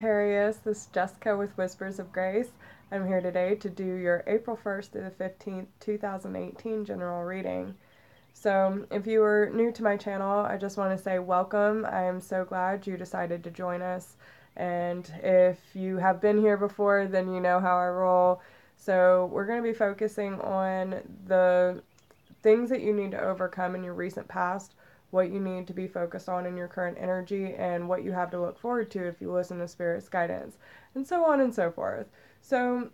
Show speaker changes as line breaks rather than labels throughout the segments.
Sagittarius, this is Jessica with Whispers of Grace. I'm here today to do your April 1st through the 15th, 2018 general reading. So, if you are new to my channel, I just want to say welcome. I am so glad you decided to join us. And if you have been here before, then you know how I roll. So, we're going to be focusing on the things that you need to overcome in your recent past, what you need to be focused on in your current energy, and what you have to look forward to if you listen to Spirit's guidance, and so on and so forth. So,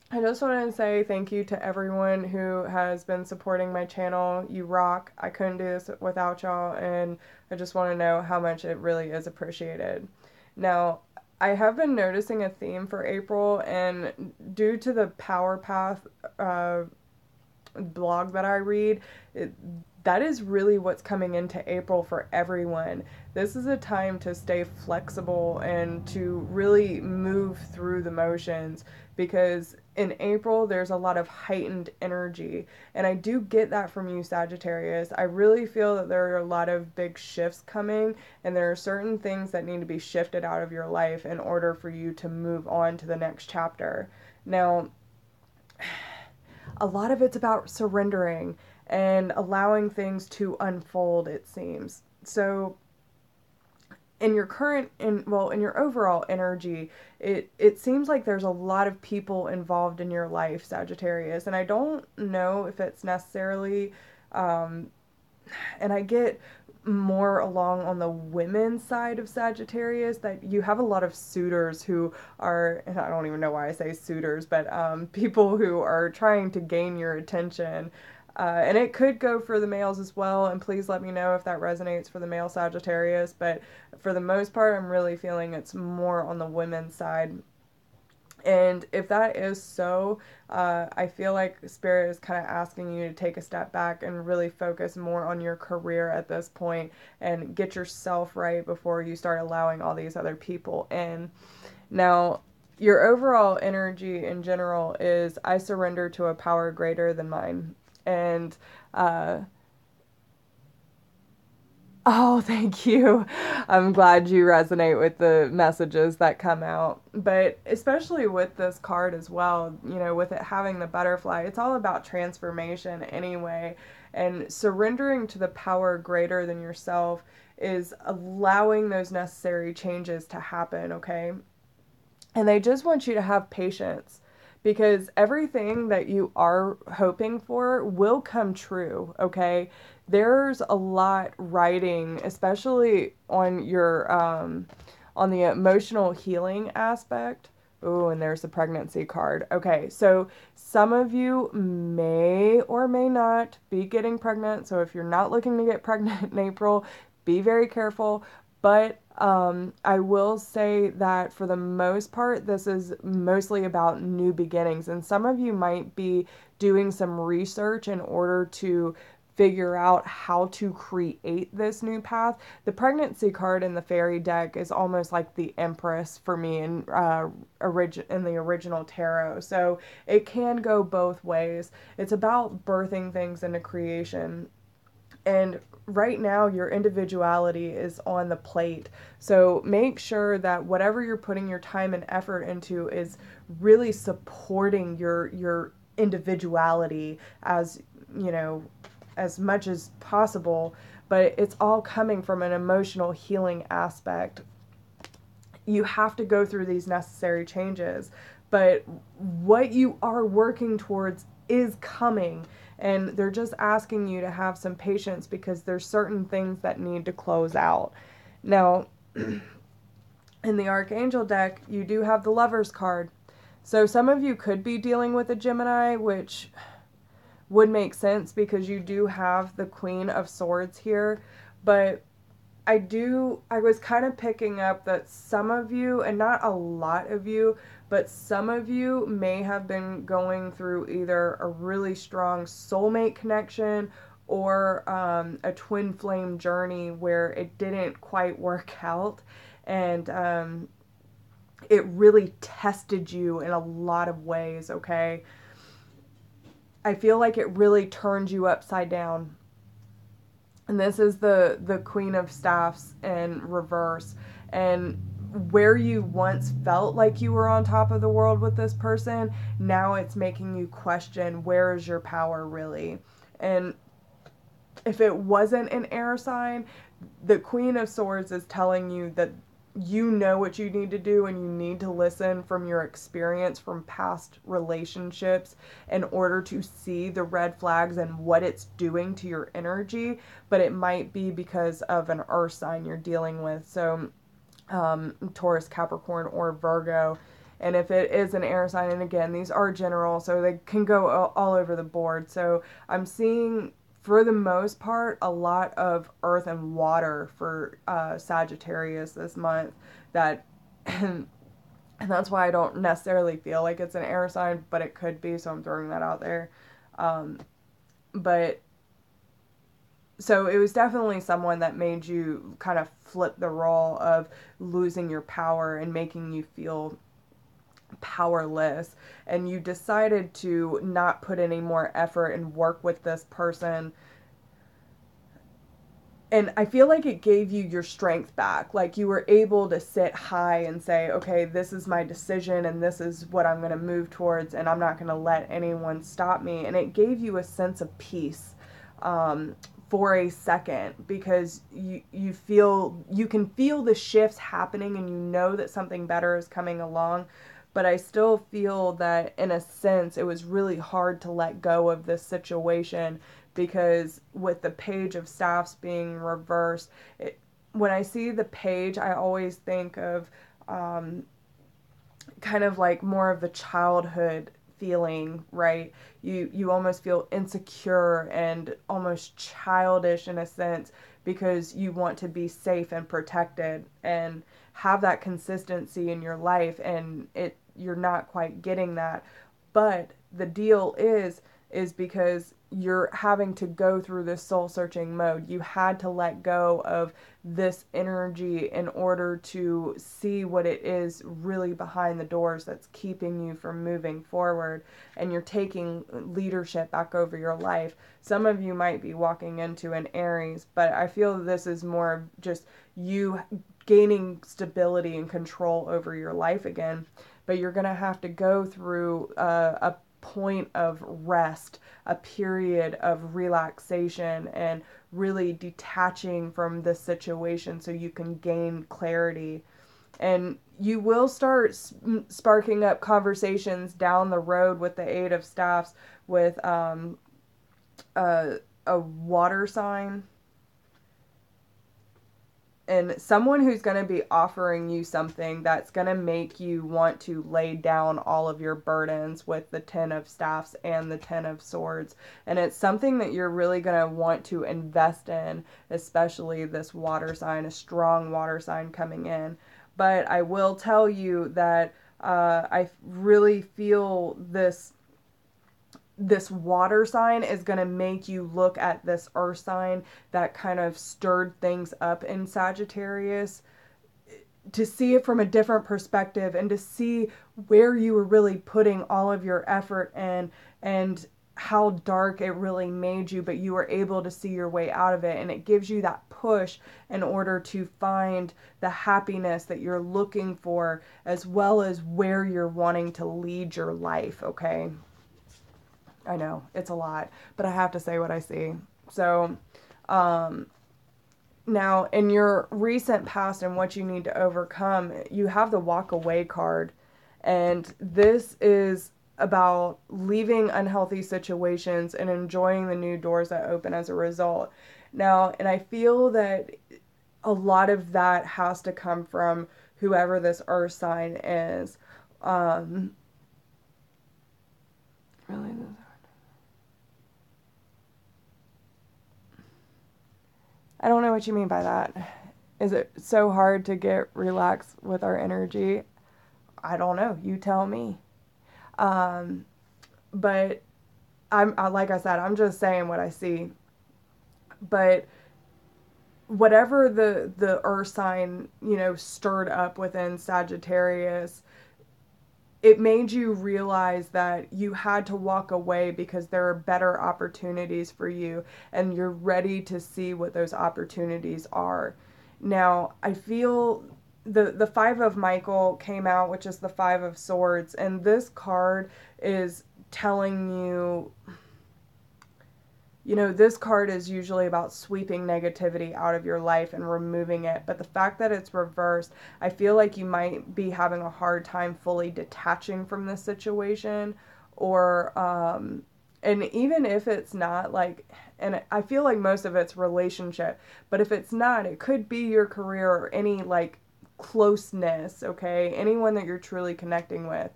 I just want to say thank you to everyone who has been supporting my channel. You rock. I couldn't do this without y'all, and I just want to know how much it really is appreciated. Now, I have been noticing a theme for April, and due to the Power Path blog that I read, that is really what's coming into April for everyone. This is a time to stay flexible and to really move through the motions, because in April there's a lot of heightened energy, and I do get that from you, Sagittarius. I really feel that there are a lot of big shifts coming, and there are certain things that need to be shifted out of your life in order for you to move on to the next chapter. Now, a lot of it's about surrendering and allowing things to unfold, it seems. So in your in your overall energy, it seems like there's a lot of people involved in your life, Sagittarius, and I don't know if it's necessarily and I get more along on the women's side of Sagittarius, that you have a lot of suitors who are, and I don't even know why I say suitors, but people who are trying to gain your attention. And it could go for the males as well, and please let me know if that resonates for the male Sagittarius, but for the most part, I'm really feeling it's more on the women's side. And if that is so, I feel like Spirit is kind of asking you to take a step back and really focus more on your career at this point and get yourself right before you start allowing all these other people in. Now, your overall energy in general is, I surrender to a power greater than mine. And oh, thank you. I'm glad you resonate with the messages that come out. But especially with this card as well, you know, with it having the butterfly, it's all about transformation anyway. And surrendering to the power greater than yourself is allowing those necessary changes to happen, okay? And they just want you to have patience, because everything that you are hoping for will come true, okay? There's a lot writing, especially on the emotional healing aspect. Oh, and there's the pregnancy card. Okay, so some of you may or may not be getting pregnant. So if you're not looking to get pregnant in April, be very careful. But I will say that for the most part, this is mostly about new beginnings. And some of you might be doing some research in order to figure out how to create this new path. The pregnancy card in the fairy deck is almost like the Empress for me in the original tarot. So it can go both ways. It's about birthing things into creation. And right now, your individuality is on the plate. So make sure that whatever you're putting your time and effort into is really supporting your individuality, as you know, as much as possible. But it's all coming from an emotional healing aspect. You have to go through these necessary changes, but what you are working towards is coming, and they're just asking you to have some patience, because there's certain things that need to close out. Now, in the Archangel deck, you do have the Lover's card. So some of you could be dealing with a Gemini, which would make sense because you do have the Queen of Swords here. But I was kind of picking up that some of you, and not a lot of you, but some of you may have been going through either a really strong soulmate connection or a twin flame journey where it didn't quite work out. And it really tested you in a lot of ways, okay? I feel like it really turned you upside down. And this is the Queen of Staffs in reverse. And where you once felt like you were on top of the world with this person, now it's making you question, where is your power really? And if it wasn't an air sign, the Queen of Swords is telling you that you know what you need to do, and you need to listen from your experience from past relationships in order to see the red flags and what it's doing to your energy. But it might be because of an earth sign you're dealing with. So Taurus, Capricorn, or Virgo. And if it is an air sign, and again, these are general, so they can go all over the board. So I'm seeing, for the most part, a lot of earth and water for Sagittarius this month. That, and that's why I don't necessarily feel like it's an air sign, but it could be, so I'm throwing that out there. But so it was definitely someone that made you kind of flip the role of losing your power and making you feel powerless, and you decided to not put any more effort and work with this person. And I feel like it gave you your strength back. Like you were able to sit high and say, okay, this is my decision and this is what I'm going to move towards, and I'm not going to let anyone stop me. And it gave you a sense of peace for a second, because you can feel the shifts happening, and you know that something better is coming along. But I still feel that in a sense it was really hard to let go of this situation, because with the Page of Staffs being reversed, when I see the page, I always think of kind of like more of the childhood feeling, right? You almost feel insecure and almost childish in a sense, because you want to be safe and protected and have that consistency in your life, and you're not quite getting that. But the deal is because you're having to go through this soul searching mode. You had to let go of this energy in order to see what it is really behind the doors that's keeping you from moving forward, and you're taking leadership back over your life. Some of you might be walking into an Aries, but I feel this is more just you gaining stability and control over your life again. But you're going to have to go through a point of rest, a period of relaxation, and really detaching from the situation so you can gain clarity. And you will start sparking up conversations down the road with the Eight of Staffs with a water sign, and someone who's going to be offering you something that's going to make you want to lay down all of your burdens with the Ten of Staffs and the Ten of Swords. And it's something that you're really going to want to invest in, especially this water sign, a strong water sign coming in. But I will tell you that I really feel this water sign is going to make you look at this earth sign that kind of stirred things up in Sagittarius, to see it from a different perspective, and to see where you were really putting all of your effort in, and how dark it really made you, but you were able to see your way out of it. And it gives you that push in order to find the happiness that you're looking for, as well as where you're wanting to lead your life, okay? I know, it's a lot, but I have to say what I see. So, now, in your recent past and what you need to overcome, you have the Walk Away card. And this is about leaving unhealthy situations and enjoying the new doors that open as a result. Now, and I feel that a lot of that has to come from whoever this earth sign is. Really? I don't know what you mean by that. Is it so hard to get relaxed with our energy? I don't know. You tell me. But I'm like I said, I'm just saying what I see. But whatever the earth sign, stirred up within Sagittarius, it made you realize that you had to walk away because there are better opportunities for you, and you're ready to see what those opportunities are. Now, I feel the Five of Michael came out, which is the Five of Swords, and this card is telling you, you know, this card is usually about sweeping negativity out of your life and removing it. But the fact that it's reversed, I feel like you might be having a hard time fully detaching from this situation. Or, and even if it's not like, and I feel like most of it's relationship, but if it's not, it could be your career or any like closeness, okay? Anyone that you're truly connecting with.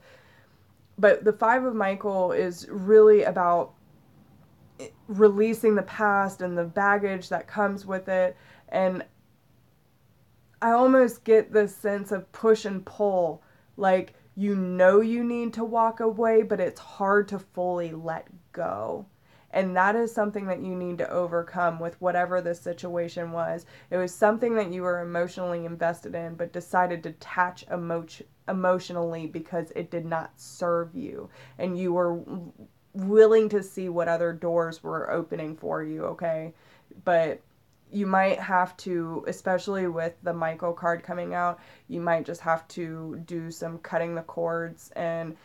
But the Five of Michael is really about releasing the past and the baggage that comes with it. And I almost get this sense of push and pull, like you know you need to walk away, but it's hard to fully let go. And that is something that you need to overcome with whatever this situation was. It was something that you were emotionally invested in, but decided to detach emotionally because it did not serve you. And you were willing to see what other doors were opening for you, okay? But you might have to, especially with the Michael card coming out, you might just have to do some cutting the cords. And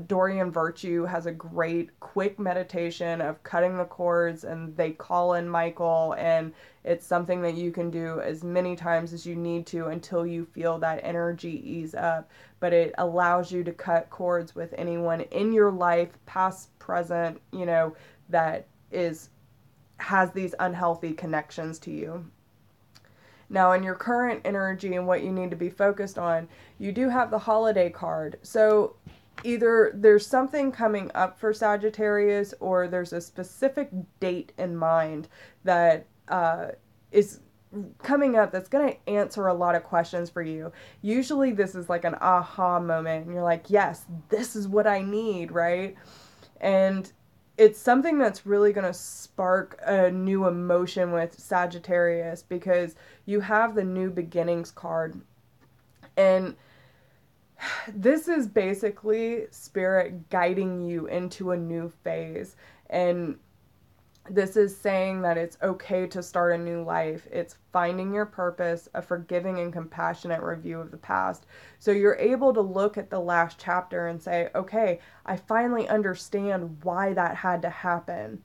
Dorian Virtue has a great quick meditation of cutting the cords, and they call in Michael, and it's something that you can do as many times as you need to until you feel that energy ease up. But it allows you to cut cords with anyone in your life, past, present, you know, that has these unhealthy connections to you. Now, in your current energy and what you need to be focused on, you do have the holiday card. So either there's something coming up for Sagittarius, or there's a specific date in mind that is coming up that's going to answer a lot of questions for you. Usually this is like an aha moment, and you're like, yes, this is what I need, right? And it's something that's really going to spark a new emotion with Sagittarius, because you have the new beginnings card. And this is basically spirit guiding you into a new phase. And this is saying that it's okay to start a new life. It's finding your purpose, a forgiving and compassionate review of the past. So you're able to look at the last chapter and say, okay, I finally understand why that had to happen.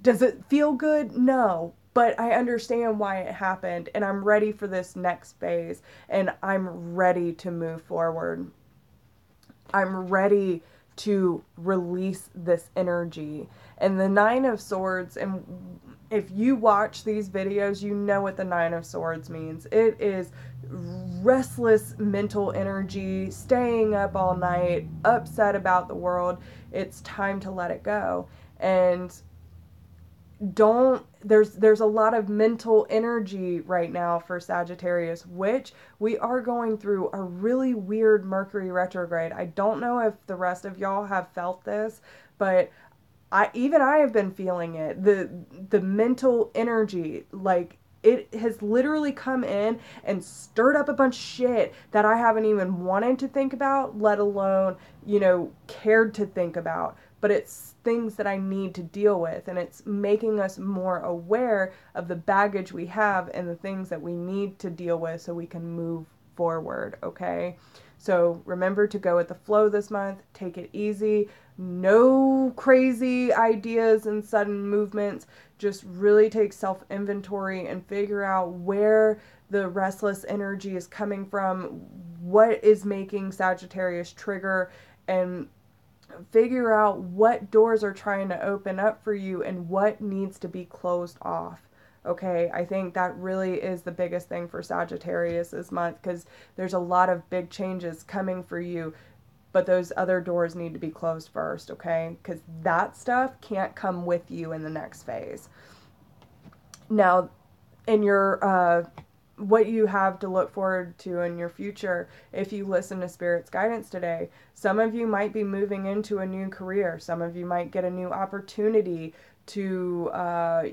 Does it feel good? No. But I understand why it happened, and I'm ready for this next phase, and I'm ready to move forward. I'm ready to release this energy. And the Nine of Swords, and if you watch these videos, you know what the Nine of Swords means. It is restless mental energy, staying up all night, upset about the world. It's time to let it go. And there's a lot of mental energy right now for Sagittarius, which we are going through a really weird Mercury retrograde. I don't know if the rest of y'all have felt this, but I have been feeling it. The mental energy, like it has literally come in and stirred up a bunch of shit that I haven't even wanted to think about, let alone, you know, cared to think about. But it's things that I need to deal with, and it's making us more aware of the baggage we have and the things that we need to deal with so we can move forward, okay? So remember to go with the flow this month. Take it easy. No crazy ideas and sudden movements. Just really take self-inventory and figure out where the restless energy is coming from, what is making Sagittarius trigger, and figure out what doors are trying to open up for you and what needs to be closed off. Okay, I think that really is the biggest thing for Sagittarius this month, because there's a lot of big changes coming for you, but those other doors need to be closed first, okay? Because that stuff can't come with you in the next phase. Now, in your what you have to look forward to in your future, if you listen to Spirit's guidance today, some of you might be moving into a new career. Some of you might get a new opportunity to,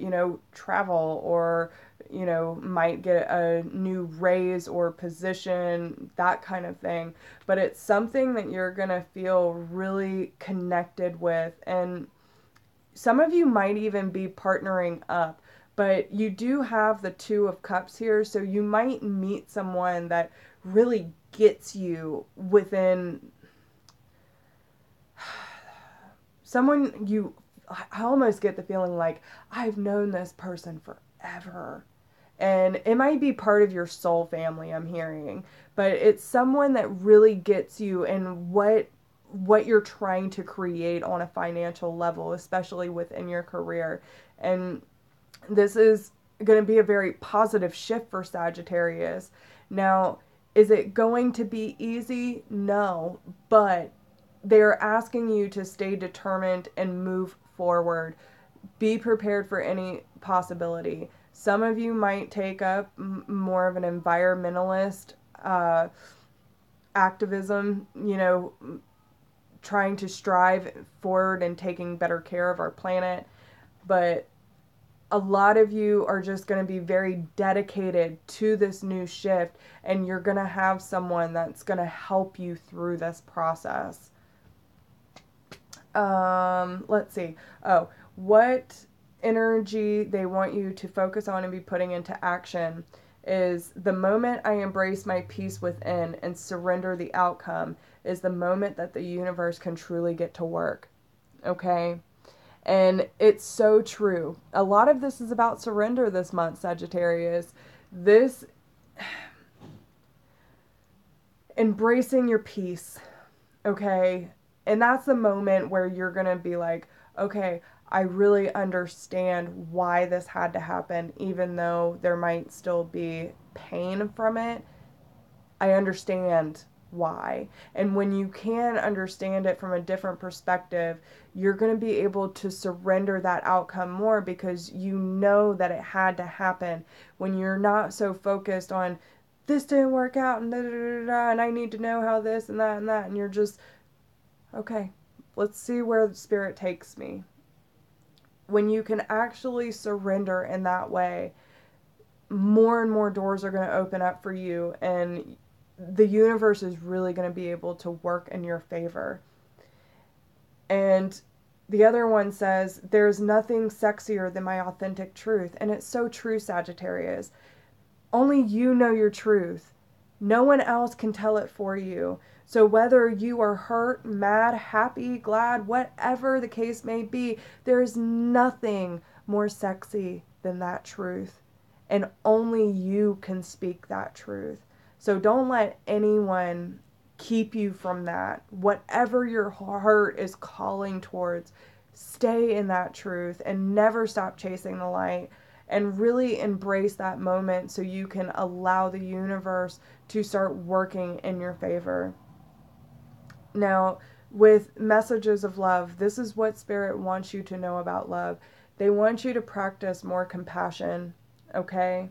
you know, travel, or, you know, might get a new raise or position, that kind of thing. But it's something that you're going to feel really connected with. And some of you might even be partnering up. But you do have the Two of Cups here, so you might meet someone that really gets you within someone you, I almost get the feeling like I've known this person forever. And it might be part of your soul family, I'm hearing, but it's someone that really gets you in what you're trying to create on a financial level, especially within your career. And this is going to be a very positive shift for Sagittarius. Now, is it going to be easy? No, but they're asking you to stay determined and move forward. Be prepared for any possibility. Some of you might take up more of an environmentalist activism, trying to strive forward and taking better care of our planet. But a lot of you are just going to be very dedicated to this new shift, and you're going to have someone that's going to help you through this process. Let's see. Oh, what energy they want you to focus on and be putting into action is the moment I embrace my peace within and surrender the outcome is the moment that the universe can truly get to work. Okay? And it's so true. A lot of this is about surrender this month, Sagittarius. This embracing your peace, okay? And that's the moment where you're going to be like, okay, I really understand why this had to happen, even though there might still be pain from it. I understand why. And when you can understand it from a different perspective, you're going to be able to surrender that outcome more because you know that it had to happen. When you're not so focused on this didn't work out and da, da, da, da, and I need to know how this and that, and you're just, okay, let's see where the spirit takes me. When you can actually surrender in that way, more and more doors are going to open up for you, and the universe is really going to be able to work in your favor. And the other one says, there's nothing sexier than my authentic truth. And it's so true, Sagittarius. Only you know your truth. No one else can tell it for you. So whether you are hurt, mad, happy, glad, whatever the case may be, there is nothing more sexy than that truth. And only you can speak that truth. So don't let anyone keep you from that. Whatever your heart is calling towards, stay in that truth and never stop chasing the light, and really embrace that moment so you can allow the universe to start working in your favor. Now, with messages of love, this is what Spirit wants you to know about love. They want you to practice more compassion, okay?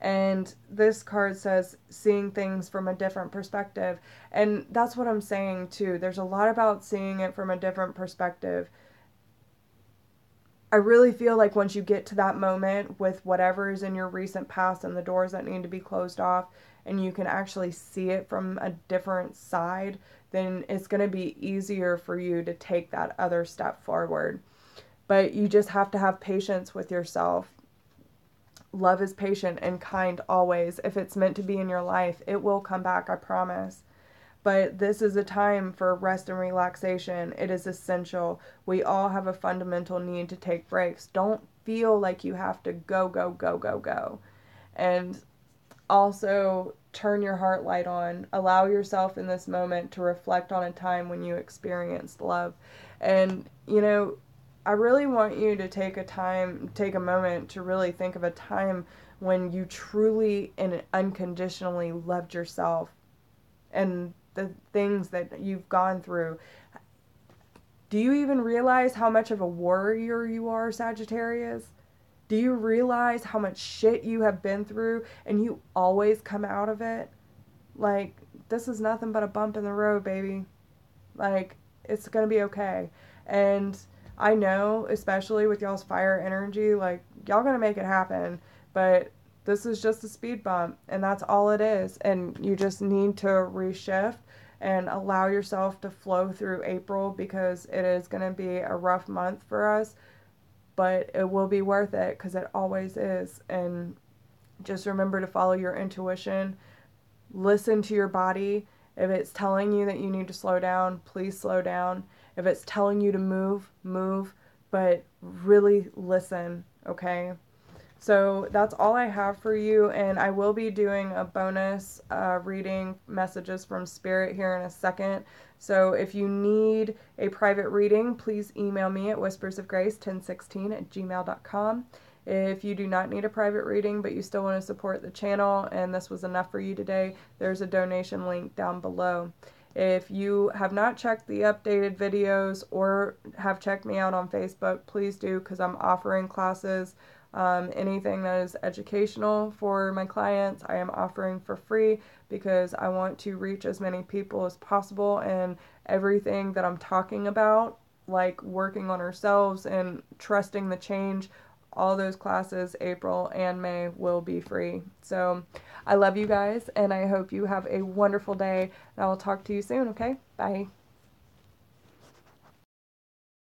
And this card says seeing things from a different perspective. And that's what I'm saying too. There's a lot about seeing it from a different perspective. I really feel like once you get to that moment with whatever is in your recent past and the doors that need to be closed off, and you can actually see it from a different side, then it's going to be easier for you to take that other step forward. But you just have to have patience with yourself. Love is patient and kind always. If it's meant to be in your life, it will come back, I promise. But this is a time for rest and relaxation. It is essential. We all have a fundamental need to take breaks. Don't feel like you have to go, go, go, go, go. And also turn your heart light on. Allow yourself in this moment to reflect on a time when you experienced love. And, I really want you to take a moment to really think of a time when you truly and unconditionally loved yourself and the things that you've gone through. Do you even realize how much of a warrior you are, Sagittarius? Do you realize how much shit you have been through and you always come out of it? Like, this is nothing but a bump in the road, baby. Like, it's gonna be okay. And I know, especially with y'all's fire energy, like, y'all gonna make it happen, but this is just a speed bump, and that's all it is. And you just need to reshift and allow yourself to flow through April, because it is gonna be a rough month for us. but it will be worth it because it always is. And just remember to follow your intuition. Listen to your body. If it's telling you that you need to slow down, please slow down. If it's telling you to move, move, but really listen, okay? So that's all I have for you, and I will be doing a bonus reading messages from Spirit here in a second. So if you need a private reading, please email me at whispersofgrace1016@gmail.com. If you do not need a private reading, but you still want to support the channel and this was enough for you today, there's a donation link down below. If you have not checked the updated videos or have checked me out on Facebook, please do, because I'm offering classes. Anything that is educational for my clients, I am offering for free because I want to reach as many people as possible, and everything that I'm talking about, like working on ourselves and trusting the change, all those classes, April and May, will be free. So I love you guys, and I hope you have a wonderful day, and I will talk to you soon, okay? Bye.